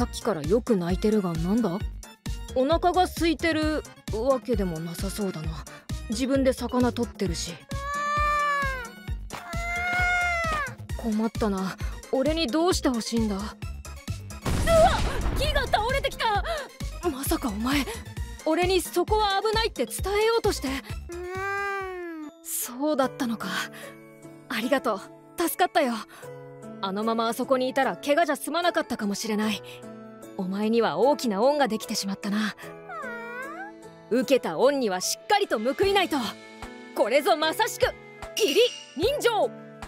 さっきからよく泣いてるがなんだ？お腹が空いてるわけでもなさそうだな。自分で魚取ってるし。困ったな。俺にどうしてほしいんだ？うわっ、木が倒れてきた。まさかお前俺にそこは危ないって伝えようとして。そうだったのか。ありがとう、助かったよ。あのままあそこにいたら怪我じゃ済まなかったかもしれない。お前には大きな恩ができてしまったな。受けた恩にはしっかりと報いないと。これぞまさしく義理人情。